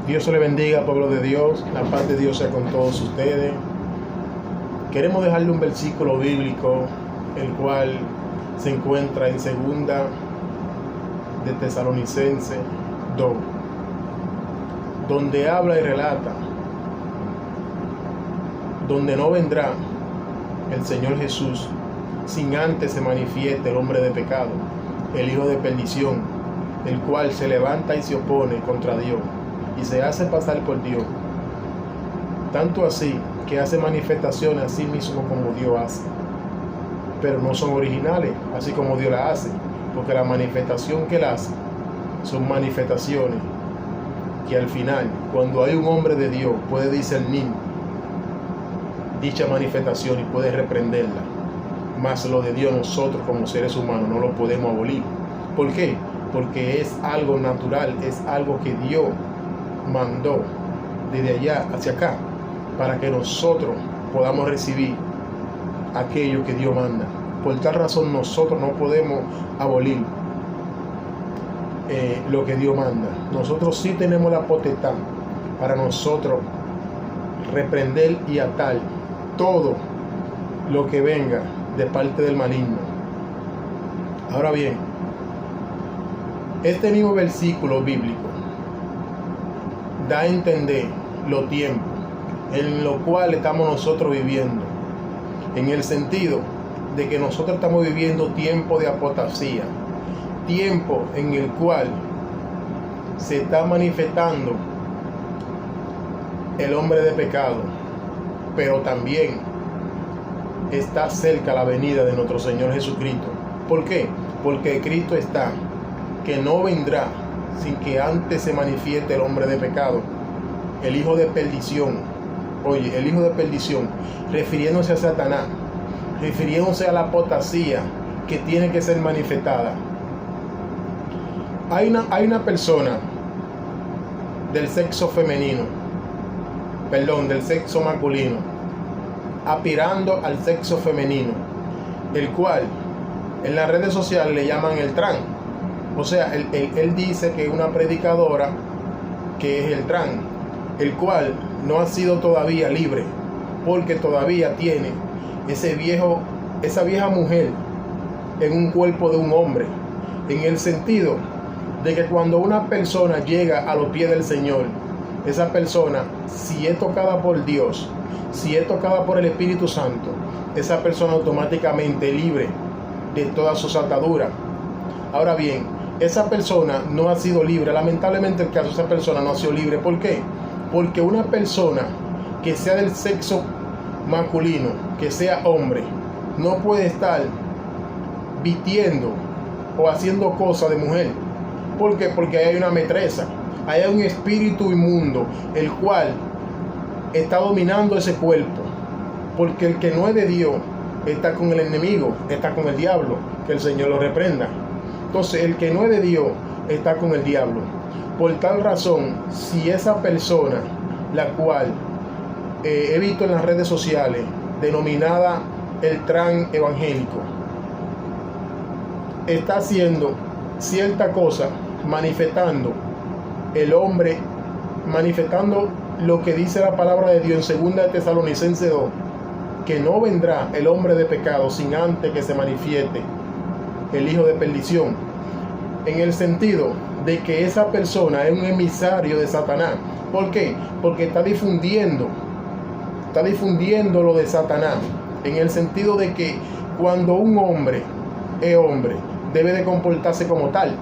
Dios se le bendiga, pueblo de Dios. La paz de Dios sea con todos ustedes. Queremos dejarle un versículo bíblico, el cual se encuentra en segunda de Tesalonicenses 2, donde habla y relata, donde no vendrá el Señor Jesús sin antes se manifieste el hombre de pecado, el hijo de perdición, el cual se levanta y se opone contra Dios y se hace pasar por Dios, tanto así que hace manifestaciones a sí mismo como Dios hace, pero no son originales, así como Dios la hace, porque la manifestación que él hace son manifestaciones que al final, cuando hay un hombre de Dios, puede discernir dicha manifestación y puede reprenderla. Mas lo de Dios, nosotros como seres humanos no lo podemos abolir. ¿Por qué? Porque es algo natural, es algo que Dios mandó desde allá hacia acá, para que nosotros podamos recibir aquello que Dios manda. Por tal razón nosotros no podemos abolir lo que Dios manda. Nosotros sí tenemos la potestad para nosotros reprender y atar todo lo que venga de parte del maligno. Ahora bien, este mismo versículo bíblico da a entender los tiempos en los cuales estamos nosotros viviendo, en el sentido de que nosotros estamos viviendo tiempo de apostasía, tiempo en el cual se está manifestando el hombre de pecado, pero también está cerca la venida de nuestro Señor Jesucristo. ¿Por qué? Porque Cristo está, que no vendrá sin que antes se manifieste el hombre de pecado, el hijo de perdición. Oye, el hijo de perdición, refiriéndose a Satanás, refiriéndose a la apostasía que tiene que ser manifestada. Hay una persona del sexo femenino, del sexo masculino, aspirando al sexo femenino, el cual en las redes sociales le llaman el trans. O sea, él dice que es una predicadora que es el trans, el cual no ha sido todavía libre, porque todavía tiene esa vieja mujer en un cuerpo de un hombre, en el sentido de que cuando una persona llega a los pies del Señor, esa persona, si es tocada por Dios, si es tocada por el Espíritu Santo, esa persona automáticamente libre de todas sus ataduras. Ahora bien, esa persona no ha sido libre. Lamentablemente el caso, esa persona no ha sido libre. ¿Por qué? Porque una persona que sea del sexo masculino, que sea hombre, no puede estar vistiendo o haciendo cosas de mujer. ¿Por qué? Porque ahí hay una metresa, ahí hay un espíritu inmundo, el cual está dominando ese cuerpo. Porque el que no es de Dios está con el enemigo, está con el diablo, que el Señor lo reprenda. Entonces, el que no es de Dios está con el diablo. Por tal razón, si esa persona, la cual he visto en las redes sociales, denominada el trans evangélico, está haciendo cierta cosa, manifestando el hombre, manifestando lo que dice la palabra de Dios en segunda de Tesalonicenses 2, que no vendrá el hombre de pecado sin antes que se manifieste el hijo de perdición, en el sentido de que esa persona es un emisario de Satanás. ¿Por qué? Porque está difundiendo lo de Satanás, en el sentido de que cuando un hombre es hombre, debe de comportarse como tal,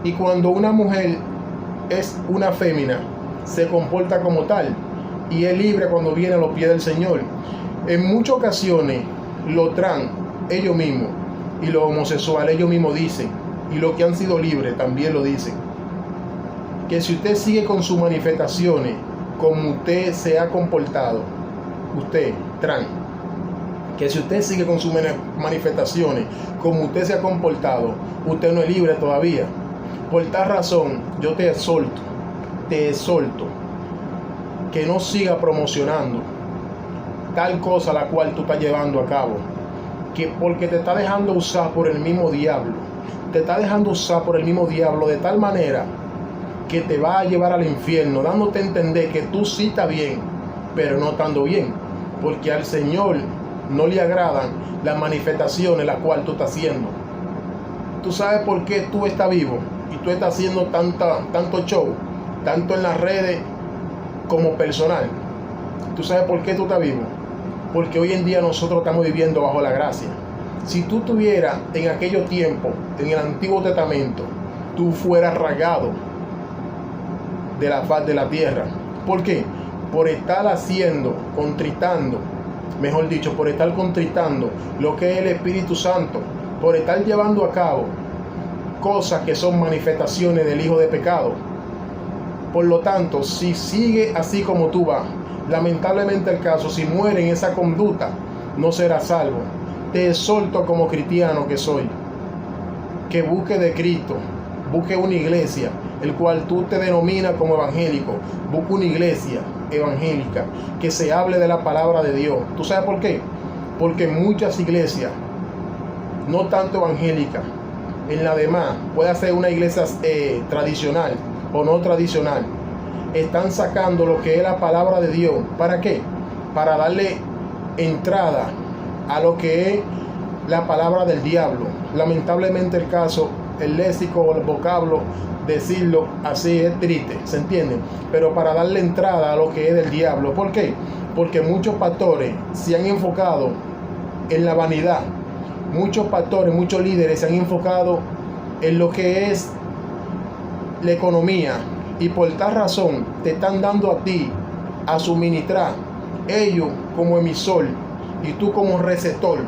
y cuando una mujer es una fémina, se comporta como tal, y es libre cuando viene a los pies del Señor. En muchas ocasiones los trans, ellos mismos, y los homosexuales, ellos mismos dicen, y los que han sido libres también lo dicen, que si usted sigue con sus manifestaciones como usted se ha comportado, usted trans, que si usted sigue con sus manifestaciones como usted se ha comportado, usted no es libre todavía. Por tal razón, yo te exhorto que no siga promocionando tal cosa la cual tú estás llevando a cabo, que porque te está dejando usar por el mismo diablo, de tal manera que te va a llevar al infierno, dándote a entender que tú sí estás bien, pero no estando bien, porque al Señor no le agradan las manifestaciones las cuales tú estás haciendo. Tú sabes por qué tú estás vivo y tú estás haciendo tanto show, tanto en las redes como personal. Tú sabes por qué tú estás vivo, porque hoy en día nosotros estamos viviendo bajo la gracia. Si tú estuvieras en aquellos tiempos, en el Antiguo Testamento, tú fueras rasgado de la faz de la tierra. ¿Por qué? Por estar haciendo, contritando, mejor dicho, por estar contritando lo que es el Espíritu Santo, por estar llevando a cabo cosas que son manifestaciones del hijo de pecado. Por lo tanto, si sigue así como tú vas, lamentablemente el caso, si muere en esa conducta, no será salvo. Te exhorto como cristiano que soy, que busque de Cristo, busque una iglesia, el cual tú te denominas como evangélico. Busque una iglesia evangélica que se hable de la palabra de Dios. ¿Tú sabes por qué? Porque muchas iglesias, no tanto evangélicas, en la demás, puede ser una iglesia tradicional o no tradicional, están sacando lo que es la palabra de Dios. ¿Para qué? Para darle entrada a lo que es la palabra del diablo. Lamentablemente el caso, el léxico o el vocablo, decirlo así es triste, ¿se entiende? Pero para darle entrada a lo que es del diablo. ¿Por qué? Porque muchos pastores se han enfocado en la vanidad. Muchos pastores, muchos líderes se han enfocado en lo que es la economía, y por tal razón te están dando a ti a suministrar, ellos como emisor y tú como receptor,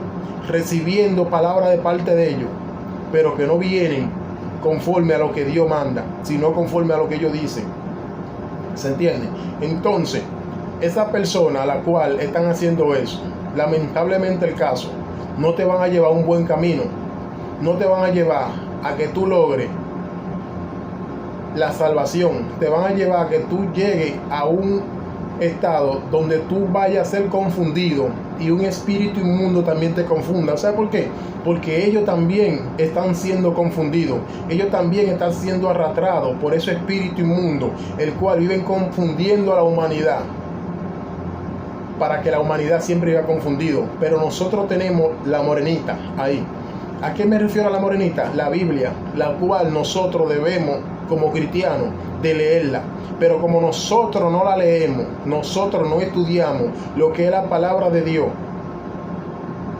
recibiendo palabras de parte de ellos, pero que no vienen conforme a lo que Dios manda, sino conforme a lo que ellos dicen. ¿Se entiende? Entonces, esa persona a la cual están haciendo eso, lamentablemente el caso, no te van a llevar a un buen camino, no te van a llevar a que tú logres la salvación, te van a llevar a que tú llegues a un estado donde tú vayas a ser confundido y un espíritu inmundo también te confunda. ¿Sabes por qué? Porque ellos también están siendo confundidos, ellos también están siendo arrastrados por ese espíritu inmundo, el cual viven confundiendo a la humanidad, para que la humanidad siempre viva confundido. Pero nosotros tenemos la morenita ahí. ¿A qué me refiero a la morenita? La Biblia, la cual nosotros debemos como cristianos de leerla. Pero como nosotros no la leemos, nosotros no estudiamos lo que es la palabra de Dios,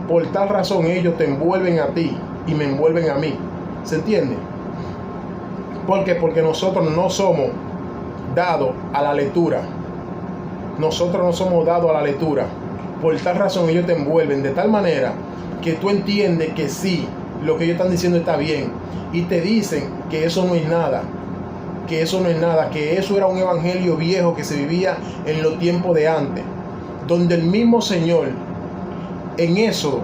por tal razón ellos te envuelven a ti y me envuelven a mí. ¿Se entiende? ¿Por qué? Porque nosotros no somos dados a la lectura. Nosotros no somos dados a la lectura. Por tal razón ellos te envuelven de tal manera que tú entiendes que sí, lo que ellos están diciendo está bien, y te dicen que eso no es nada, que eso no es nada, que eso era un evangelio viejo que se vivía en los tiempos de antes, donde el mismo Señor en Éxodo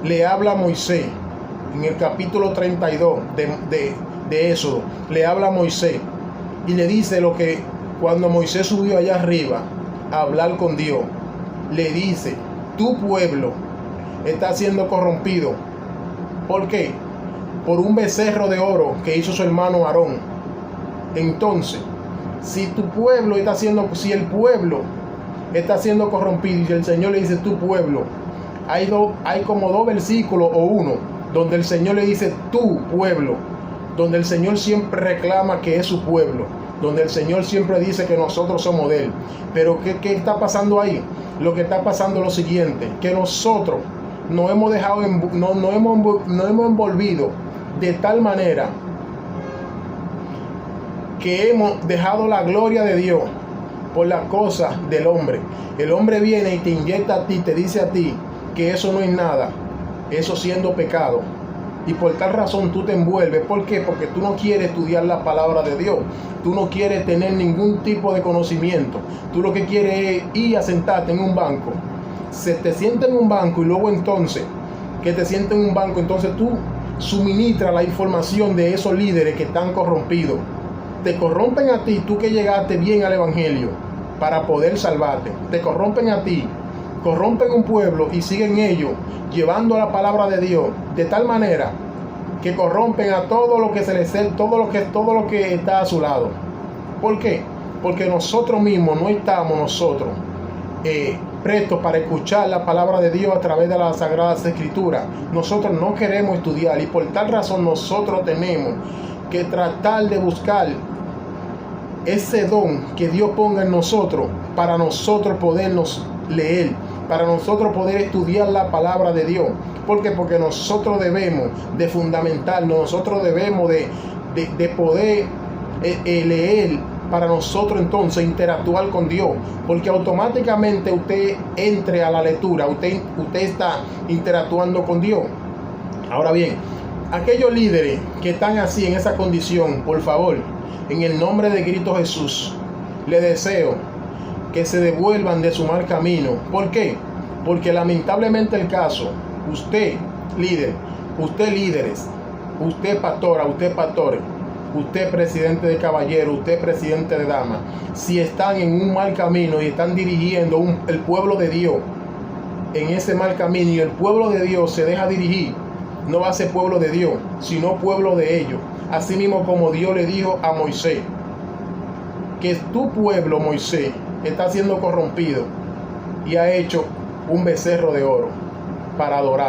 le habla a Moisés, en el capítulo 32 de Éxodo, le habla a Moisés y le dice lo que cuando Moisés subió allá arriba a hablar con Dios, le dice: tu pueblo está siendo corrompido. ¿Por qué? Por un becerro de oro que hizo su hermano Aarón. Entonces, si el pueblo está siendo corrompido y el Señor le dice tu pueblo, hay como dos versículos o uno donde el Señor le dice tu pueblo, donde el Señor siempre reclama que es su pueblo, donde el Señor siempre dice que nosotros somos de Él. Pero ¿qué está pasando ahí? Lo que está pasando es lo siguiente, que nosotros nos hemos dejado, nos hemos envolvido de tal manera que hemos dejado la gloria de Dios por las cosas del hombre. El hombre viene y te inyecta a ti, te dice a ti que eso no es nada, eso siendo pecado, y por tal razón tú te envuelves. ¿Por qué? Porque tú no quieres estudiar la palabra de Dios, tú no quieres tener ningún tipo de conocimiento, tú lo que quieres es ir a sentarte en un banco, se te sienta en un banco y luego entonces que te sienta en un banco, entonces tú suministras la información de esos líderes que están corrompidos. Te corrompen a ti, tú que llegaste bien al evangelio para poder salvarte. Te corrompen a ti, corrompen un pueblo y siguen ellos llevando la palabra de Dios de tal manera que corrompen a todo lo que todo lo que está a su lado. ¿Por qué? Porque nosotros mismos no estamos prestos para escuchar la palabra de Dios a través de las Sagradas Escrituras. Nosotros no queremos estudiar, y por tal razón nosotros tenemos que tratar de buscar ese don que Dios ponga en nosotros, para nosotros podernos leer, para nosotros poder estudiar la palabra de Dios. ¿Por qué? Porque nosotros debemos de fundamentarnos, nosotros debemos de poder leer, para nosotros entonces interactuar con Dios, porque automáticamente usted entre a la lectura, usted está interactuando con Dios. Ahora bien, aquellos líderes que están así en esa condición, por favor, en el nombre de Cristo Jesús, les deseo que se devuelvan de su mal camino. ¿Por qué? Porque lamentablemente el caso, usted líder, usted líderes, usted pastora, usted pastores, usted presidente de caballero, usted presidente de dama, si están en un mal camino y están dirigiendo el pueblo de Dios en ese mal camino, y el pueblo de Dios se deja dirigir, no va a ser pueblo de Dios, sino pueblo de ellos. Así mismo como Dios le dijo a Moisés, que tu pueblo, Moisés, está siendo corrompido y ha hecho un becerro de oro para adorar.